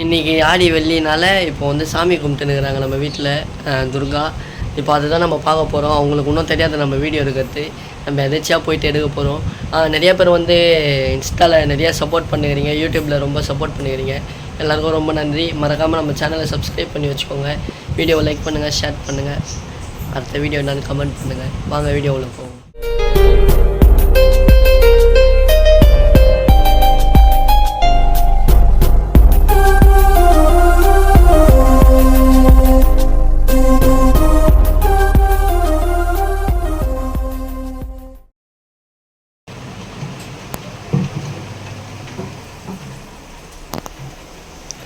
இன்றைக்கி ஆடி வெள்ளினால இப்போ வந்து சாமி கும்பிட்டுனுக்குறாங்க நம்ம வீட்டில் துர்கா. இப்போ அதுதான் நம்ம பார்க்க போகிறோம். அவங்களுக்கு இன்னும் தெரியாத நம்ம வீடியோ எடுக்கிறது. நம்ம எதாச்சியாக போயிட்டு எடுக்க போகிறோம். நிறையா பேர் வந்து இன்ஸ்டாவில் நிறையா சப்போர்ட் பண்ணுறீங்க, யூடியூப்பில் ரொம்ப சப்போர்ட் பண்ணுறீங்க. எல்லாருக்கும் ரொம்ப நன்றி. மறக்காமல் நம்ம சேனலை சப்ஸ்கிரைப் பண்ணி வச்சுக்கோங்க. வீடியோவை லைக் பண்ணுங்கள், ஷேர் பண்ணுங்கள். அடுத்த வீடியோ என்னன்னு கமெண்ட் பண்ணுங்கள். வாங்க வீடியோவில் போவோம்.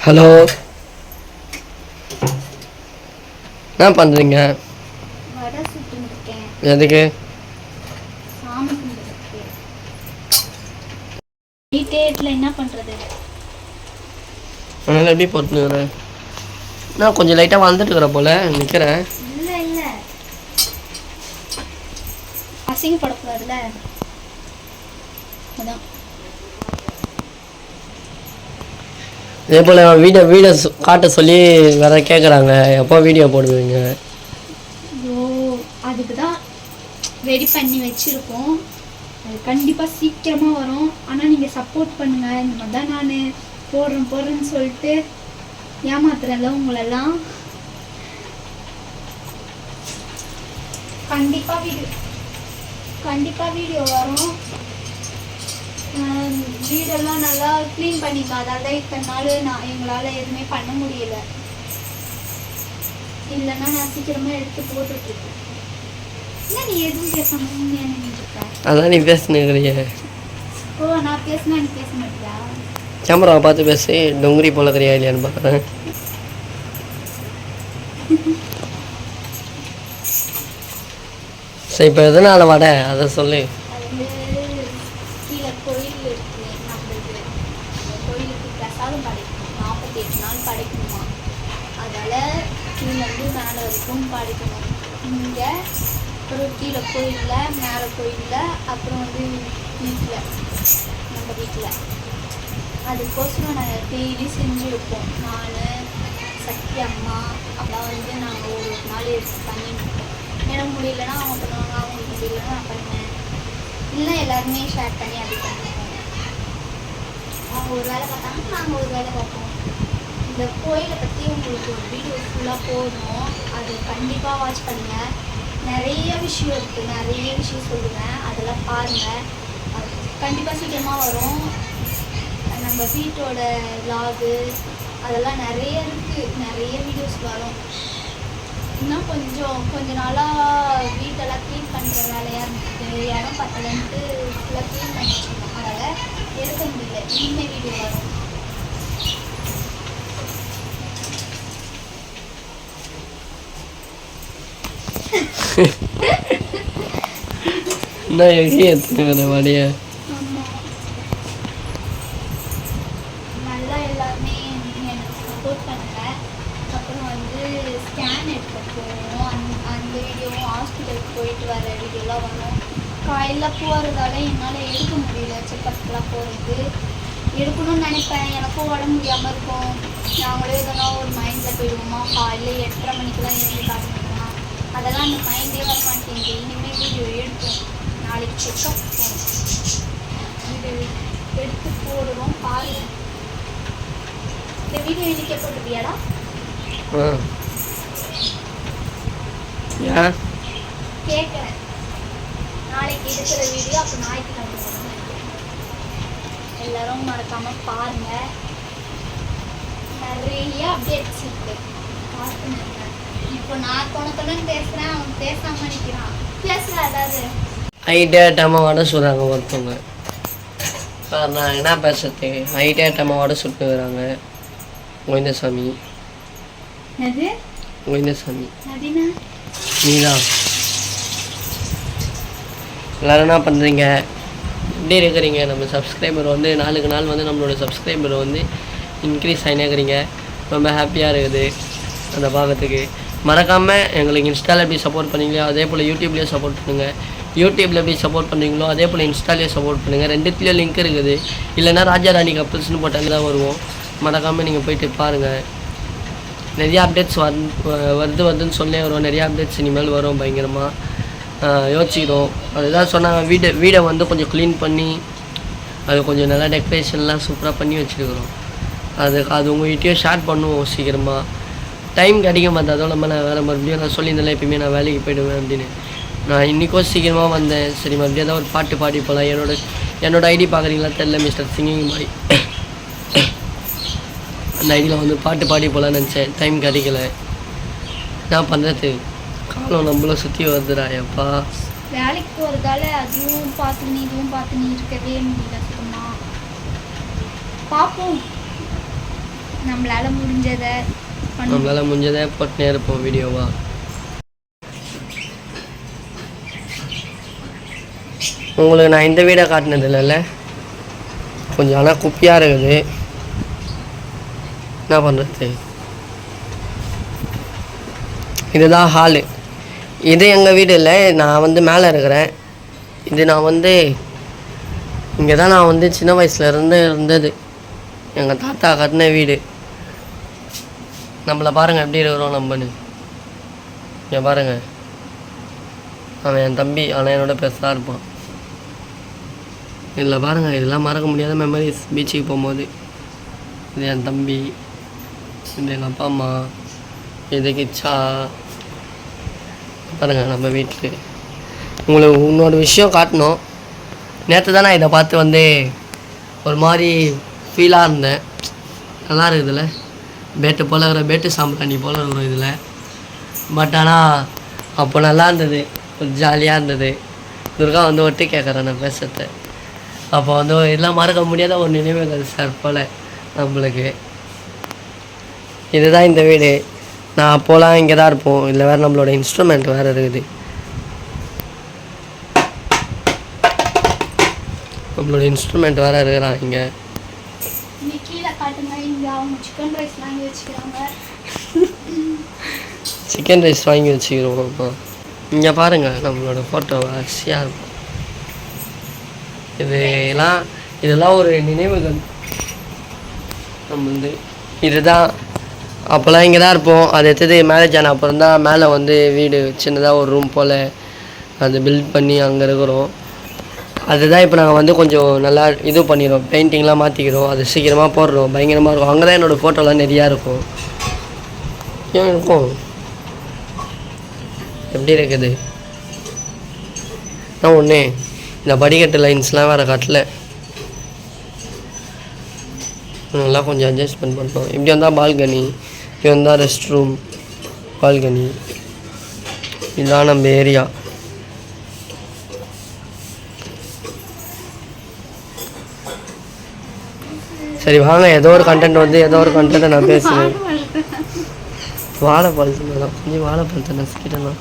ஹலோ, என்ன பண்ணுறீங்க? எதுக்கு? என்ன பண்றது? அதனால எப்படி போட்டுக்கிறேன்? நான் கொஞ்சம் லைட்டாக வளர்ந்துட்டு இருக்கிற போல நிற்கிறேன். இல்லை இல்லை, அசிங்கப்படக்கூடாதுல்ல, அதான். இதே போல் வீடியோ காட்ட சொல்லி வேறு கேட்குறாங்க, எப்போ வீடியோ போடுவீங்க? ஐயோ, அதுக்கு தான் ரெடி பண்ணி வச்சுருக்கோம். அது கண்டிப்பாக சீக்கிரமாக வரும். ஆனால் நீங்கள் சப்போர்ட் பண்ணுங்கள். இந்த மாதிரி தான் நான் போடுறேன்னு சொல்லிட்டு ஏமாத்துறேன்ல உங்களெல்லாம். கண்டிப்பாக வீடியோ வரும். வீடெல்லாம் நல்லா க்ளீன் பண்ணிக்கலாம். அதால் இத்தனை நாள் எங்களால் எதுவுமே பண்ண முடியல. இல்லைன்னா நான் சீக்கிரமாக எடுத்து போட்டுட்ருக்கேன். இல்லை, நீ எதுவும் பேசாம நினைச்சிருக்க? அதான் நீ பேசுனுக்கிறிய. ஓ, நான் பேசினா நீ பேச மாட்டியா? கேமராவை பார்த்து பேசி டொங்குரி போல கறியா இல்லையான்னு பார்க்குறேன். சரி, இப்போ எதனால் வட அதை சொல்லு. படைக்கணுமா, அதால் கீழேருந்து மேலே வரைக்கும் படைக்கணும். இங்கே அப்புறம் கீழே கோயிலில், மேலே கோயிலில், அப்புறம் வந்து வீட்டில், நம்ம வீட்டில். அதுக்கோசரம் நாங்கள் டெய்லி செஞ்சு வைப்போம். நான், சக்தி அம்மா அப்பெல்லாம் வந்து நாங்கள் ஒரு நாள் எடுத்து பண்ணிட்டுருக்கோம். எனக்கு முடியலன்னா அவங்க பண்ணுவாங்க, அவங்களுக்கு முடியலன்னா நான் பண்ணுவேன். இல்லை, எல்லாருமே ஷேர் பண்ணி அப்படி பண்ணுவோம். அவங்க ஒரு வேலை பார்த்தாங்கன்னா நாங்கள் ஒரு வேலை பார்ப்போம். இந்த கோயிலை பற்றி உங்களுக்கு ஒரு வீடியோ ஃபுல்லாக போடணும். அது கண்டிப்பாக வாட்ச் பண்ணுங்கள். நிறைய விஷயம் இருக்குது, நிறைய விஷயம் சொல்லுவேன். அதெல்லாம் பாருங்கள். அது கண்டிப்பாக சீக்கிரமாக வரும். நம்ம வீட்டோட வ்ளாகு அதெல்லாம் நிறைய இருக்குது, நிறைய வீடியோஸ் வரும். இன்னும் கொஞ்ச நாளாக வீட்டெல்லாம் க்ளீன் பண்ணுற வேலையாக இருந்துச்சு. இடம் பத்தலன்ட்டு ஃபுல்லாக க்ளீன் பண்ணி வச்சுருக்கோம். அதனால் எடுக்க முடியல. இனிமேல் வீடியோ வரும். என்ன எடுத்துக்கிற வழிய நல்லா எல்லாருமே எனக்கு சப்போர்ட் பண்ணுங்க. அப்புறம் வந்து ஸ்கேன் எடுக்க போகணும். அந்த வீடியோவும் ஹாஸ்பிட்டலுக்கு போயிட்டு வர வீடியோலாம் வரும். காலையில் போகிறதால என்னால் எடுக்க முடியல. செக்கப்லாம் போகிறது எடுக்கணும்னு நினைப்பேன். எனக்கும் உடம்பு முடியாமல் இருக்கும். நாங்களே எதனா ஒரு மைண்டில் போயிடுவோமா, காலையில் 8:30 மணிக்கெலாம் எழுந்து காட்டணும். அதெல்லாம் அந்த மைண்டே வர மாட்டேங்குது. இனிமேல் வீடியோ எடுப்போம். நாளைக்கு செக்கப் போகணும். வீடியோ எடுத்து போடுவோம், பாருங்க. இந்த வீடியோ இன்னைக்கே போட்டுருவியாடா? கேட்குறேன். நாளைக்கு எடுக்கிற வீடியோ அப்போ ஞாயிற்றுக்கிழமை போடணும். எல்லாரும் மறக்காமல் பாருங்கள். நிறைய அப்டேட்ஸ் இருக்குது, பார்த்துன்னு. இப்போ நான் தொண பேசுகிறேன், அவன் பேசாமல் நிற்கிறான். பேசுகிற அதாவது ஹைட்டேட்டாமல் வடை சுடுறாங்க ஒருத்தவங்க. நான் என்ன பேசுறது? ஹைட்டேட்டாமல் வடை சுட்டுக்கிறாங்க. கோவிந்தசாமி கோவிந்தசாமி நீதான். எல்லோரும் என்ன பண்ணுறீங்க? எப்படி இருக்கிறீங்க? நம்ம சப்ஸ்கிரைபர் வந்து நாளுக்கு நாள் வந்து நம்மளோட சப்ஸ்கிரைபர் வந்து இன்க்ரீஸ் ஆகினேக்கிறீங்க. ரொம்ப ஹாப்பியாக இருக்குது அந்த பார்க்கறதுக்கு. மறக்காமல் எங்களுக்கு இன்ஸ்டாவில் எப்படி சப்போர்ட் பண்ணீங்களோ அதே போல் யூடியூப்லேயும் சப்போர்ட் பண்ணுங்கள். யூடியூப்பில் எப்படி சப்போர்ட் பண்ணுறீங்களோ அதே போல் இன்ஸ்டாலேயே சப்போர்ட் பண்ணுங்கள். ரெண்டுத்துலேயும் லிங்க் இருக்குது. இல்லைனா ராஜா ராணி கப்புள்ஸ்னு போட்டாங்க தான் வருவோம். மறக்காமல் நீங்கள் போயிட்டு பாருங்கள். நிறையா அப்டேட்ஸ் வருதுன்னு சொல்லி வரும். நிறையா அப்டேட்ஸ் இனிமேல் வரும் பயங்கரமாக யோசிக்கிறோம். அதுதான் சொன்னாங்க, வீடை வந்து கொஞ்சம் க்ளீன் பண்ணி அது கொஞ்சம் நல்லா டெக்கரேஷன்லாம் சூப்பராக பண்ணி வச்சுருக்குறோம். அது உங்கள்கிட்டயும் ஷேர் பண்ணுவோம் சீக்கிரமாக. டைம் கிடைக்க மாட்டேன். அதோட நான் வேறு மறுபடியும் நான் சொல்லியிருந்தேன் எப்பயுமே நான் வேலைக்கு போயிடுவேன் அப்படின்னு. நான் இன்றைக்கும் சீக்கிரமாக வந்தேன். சரி மறுபடியும் தான் ஒரு பாட்டு பாடி போகலாம். என்னோடய ஐடி பார்க்குறீங்களா தெரில, மிஸ்டர் சிங்கிங் பாய். அந்த ஐடியில் வந்து பாட்டு பாடி போகலான்னு நினச்சேன். டைம் கிடைக்கல. நான் பண்ணுறது காலம் நம்மளும் சுற்றி வருதுடா எப்பா. வேலைக்கு போகிறதால அதுவும் பார்த்துன்னு இதுவும் பார்த்துன்னு இருக்கவே முடியல சும்மா. பார்ப்போம், நம்மளால் முடிஞ்சதை போட்டுனே இருப்போம் வீடியோவா. உங்களுக்கு நான் இந்த வீடை காட்டினது இல்லைல்ல, கொஞ்சம் ஆனால் குப்பியாக இருக்குது. என்ன பண்ணுறது, இதுதான் ஹாலு. இது எங்கள் வீடு இல்லை, நான் வந்து மேலே இருக்கிறேன். இது நான் வந்து இங்கே தான் நான் வந்து சின்ன வயசுலேருந்து இருந்தது. எங்கள் தாத்தா கட்டின வீடு. நம்மளை பாருங்கள் எப்படி இருக்கிறோம் நம்மன்னு. இங்கே பாருங்கள், அவன் என் தம்பி, ஆனால் என்னோட பெருசாக இருப்பான். இதில் பாருங்கள், இதெல்லாம் மறக்க முடியாத மெமரிஸ். பீச்சுக்கு போகும்போது இது என் தம்பி, இது எங்கள் அப்பா அம்மா, இது கிச்சா. பாருங்கள் நம்ம வீட்டுக்கு. உங்களுக்கு இன்னொரு விஷயம் காட்டணும். நேற்று தான் நான் இதை பார்த்து வந்து ஒரு மாதிரி ஃபீலாக இருந்தேன். நல்லா இருக்குதுல்ல, பேட்டு போல் இருக்கிற பேட்டு சாம்பிராணி போல் இருக்கிறோம் இதில். பட் ஆனால் அப்போ நல்லா இருந்தது, ஒரு ஜாலியாக இருந்தது. துர்கா வந்து ஒட்டு கேட்குறேன் நான் பேசுறது. அப்போ வந்து இதெல்லாம் மறக்க முடியாத ஒரு நினைவுகள் சார் போல் நம்மளுக்கு. இதுதான் இந்த வீடு. நான் அப்போலாம் இங்கே தான் இருப்போம். இல்லை வேறு நம்மளோட இன்ஸ்ட்ருமெண்ட் வேறு இருக்குது. நம்மளோட இன்ஸ்ட்ருமெண்ட் வேறு இருக்கிறான் இங்கே. சிக்கன் ரைஸ் வாங்கி வச்சுக்கிறோம். இங்கே பாருங்கள் நம்மளோட ஃபோட்டோ அரிசியாக இருக்கும். இதெல்லாம் ஒரு நினைவுகள் நம்மளது. இதுதான் அப்போல்லாம் இங்கே தான் இருப்போம். அது எடுத்தது மேரேஜ் ஆன அப்புறம் தான் மேலே வந்து வீடு சின்னதாக ஒரு ரூம் போல் அது பில்ட் பண்ணி அங்கே இருக்கிறோம். அதுதான் இப்போ நாங்கள் வந்து கொஞ்சம் நல்லா இது பண்ணிடுறோம், பெயிண்டிங்லாம் மாற்றிக்கிறோம். அது சீக்கிரமாக போடுறோம், பயங்கரமாக இருக்கும். அங்கே தான் என்னோடய ஃபோட்டோலாம் நிறையா இருக்கும். ஏன் இருக்கும், எப்படி இருக்குது நான் ஒன்று இந்த படிக்கட்டு லைன்ஸ்லாம் வேறு கட்டல, நல்லா கொஞ்சம் அட்ஜஸ்ட்மெண்ட் பண்ணோம். இப்படி வந்தால் பால்கனி, இப்படி வந்தால் ரெஸ்ட் ரூம், பால்கனி. இதுதான் நம்ம ஏரியா. சரி வாங்க, ஏதோ ஒரு கண்டென்ட்டை நான் பேசுகிறேன். வாழைப்பழத்து மேடம், கொஞ்சம் வாழைப்பழத்தை நசுக்கிட்டேண்ணா.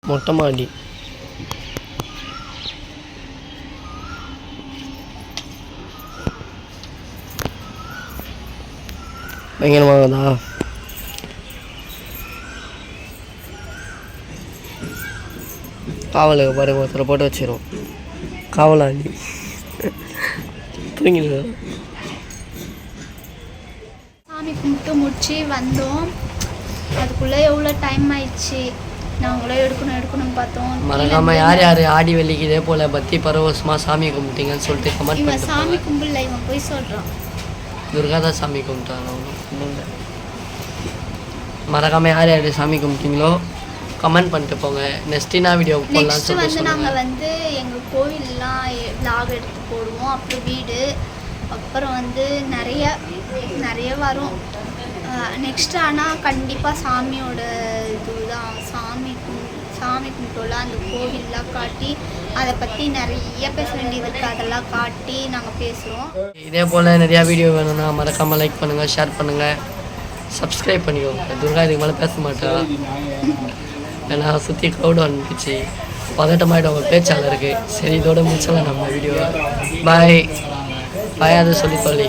மொட்டை மாடி. பயங்கரமாகதா காவலுக்கு பாருங்க ஒருத்தரை போட்டு வச்சிரும் காவலாளி தூங்கிடுங்க. சாமி கும்பிட்டு முடிச்சு வந்தோம். அதுக்குள்ளே எவ்வளோ டைம் ஆயிடுச்சு. நாங்களும் எடுக்கணும்னு பார்த்தோம். மறக்காமல் யார் யார் ஆடி வெள்ளிக்கு இதே போல் பக்தி பரவசமாக சாமி கும்பிட்டீங்கன்னு சொல்லிட்டு கமெண்ட் இவன் பண்ணிட்டு சாமி கும்பிடல, இவன் போய் சொல்கிறான். துர்கா தான் சாமி கும்பிட்டாங்க. மறக்காமல் யார் யார் சாமி கும்பிட்டீங்களோ கமெண்ட் பண்ணிட்டு போங்க. நெக்ஸ்டினா வீடியோ போடலாம்னு நெக்ஸ்ட் சொல்லிட்டு வந்து சொல்லுங்கள். நாங்கள் வந்து எங்கள் கோவில்லாம் vlog எடுத்து போடுவோம். அப்புறம் வீடு, அப்புறம் வந்து நிறைய வரும் நெக்ஸ்ட். ஆனால் கண்டிப்பாக சாமியோட இதுதான் சாமி கும்பிட்டோம்ல அந்த கோவில்லாம் காட்டி அதை பற்றி நிறைய பேச வேண்டியது இருக்குது. அதெல்லாம் காட்டி நாங்கள் பேசுகிறோம். இதே போல் நிறையா வீடியோ வேணும்னா மறக்காமல் லைக் பண்ணுங்கள், ஷேர் பண்ணுங்கள், சப்ஸ்கிரைப் பண்ணிக்கோங்க. துர்கா இதுக்கு மேலே பேச மாட்டேன், ஏன்னா சுற்றி க்ரௌட் வந்துச்சு, பதட்டமாயிடும் அவங்க பேச்சாளருக்கு. சரி இதோட முடிச்சலாம் நம்ம வீடியோ. பாய் பாய் அதை சொல்லி